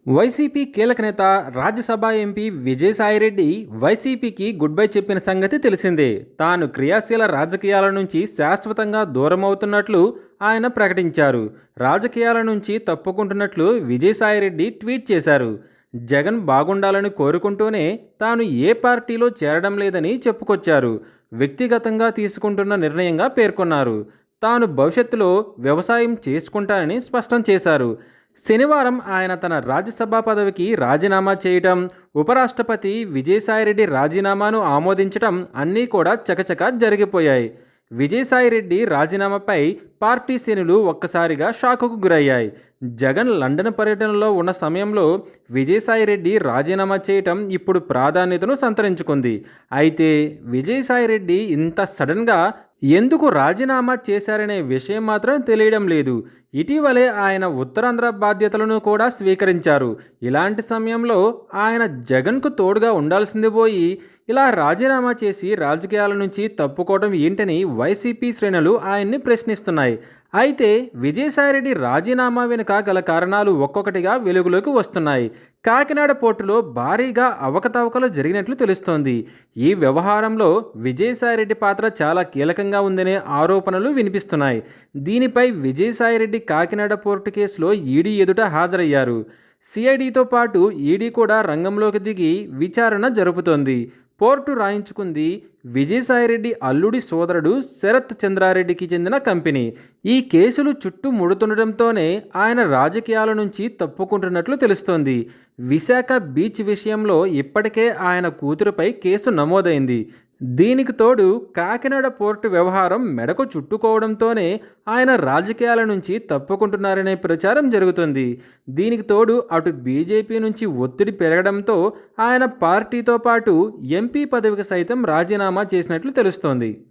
YCP కీలక నేత Rajya Sabha MP Vijayasai Reddy వైసీపీకి గుడ్ బై చెప్పిన సంగతి తెలిసిందే. తాను క్రియాశీల రాజకీయాల నుంచి శాశ్వతంగా దూరమవుతున్నట్లు ఆయన ప్రకటించారు. రాజకీయాల నుంచి తప్పుకుంటున్నట్లు విజయసాయిరెడ్డి ట్వీట్ చేశారు. జగన్ బాగుండాలని కోరుకుంటూనే తాను ఏ పార్టీలో చేరడం లేదని చెప్పుకొచ్చారు. వ్యక్తిగతంగా తీసుకుంటున్న నిర్ణయంగా పేర్కొన్నారు. తాను భవిష్యత్తులో వ్యవసాయం చేసుకుంటానని స్పష్టం చేశారు. శనివారం ఆయన తన రాజ్యసభ పదవికి రాజీనామా చేయటం, ఉపరాష్ట్రపతి విజయసాయిరెడ్డి రాజీనామాను ఆమోదించటం అన్నీ కూడా చకచకా జరిగిపోయాయి. విజయసాయిరెడ్డి రాజీనామాపై పార్టీ శ్రేణులు ఒక్కసారిగా షాకుకు గురయ్యాయి. జగన్ లండన్ పర్యటనలో ఉన్న సమయంలో విజయసాయిరెడ్డి రాజీనామా చేయటం ఇప్పుడు ప్రాధాన్యతను సంతరించుకుంది. అయితే విజయసాయిరెడ్డి ఇంత సడన్గా ఎందుకు రాజీనామా చేశారనే విషయం మాత్రం తెలియడం లేదు. ఇటీవలే ఆయన ఉత్తరాంధ్ర బాధ్యతలను కూడా స్వీకరించారు. ఇలాంటి సమయంలో ఆయన జగన్కు తోడుగా ఉండాల్సింది పోయి ఇలా రాజీనామా చేసి రాజకీయాల నుంచి తప్పుకోవడం ఏంటని వైసీపీ శ్రేణులు ఆయన్ని ప్రశ్నిస్తున్నాయి. అయితే విజయసాయిరెడ్డి రాజీనామా వెనుక గల కారణాలు ఒక్కొక్కటిగా వెలుగులోకి వస్తున్నాయి. కాకినాడ పోర్టులో భారీగా అవకతవకలు జరిగినట్లు తెలుస్తోంది. ఈ వ్యవహారంలో విజయసాయిరెడ్డి పాత్ర చాలా కీలకంగా ఉందనే ఆరోపణలు వినిపిస్తున్నాయి. దీనిపై విజయసాయిరెడ్డి కాకినాడ పోర్టు కేసులో ఈడీ ఎదుట హాజరయ్యారు. సిఐడితో పాటు ఈడీ కూడా రంగంలోకి దిగి విచారణ జరుపుతోంది. పోర్టు రాయించుకుంది విజయసాయిరెడ్డి అల్లుడి సోదరుడు శరత్ చంద్రారెడ్డికి చెందిన కంపెనీ. ఈ కేసులు చుట్టూ ముడుతుండటంతోనే ఆయన రాజకీయాల నుంచి తప్పుకుంటున్నట్లు తెలుస్తోంది. విశాఖ బీచ్ విషయంలో ఇప్పటికే ఆయన కూతురుపై కేసు నమోదైంది. దీనికి తోడు కాకినాడ పోర్టు వ్యవహారం మెడకు చుట్టుకోవడంతోనే ఆయన రాజకీయాల నుంచి తప్పుకుంటున్నారనే ప్రచారం జరుగుతుంది. దీనికి తోడు అటు బీజేపీ నుంచి ఒత్తిడి పెరగడంతో ఆయన పార్టీతో పాటు ఎంపీ పదవికి సైతం రాజీనామా చేసినట్లు తెలుస్తోంది.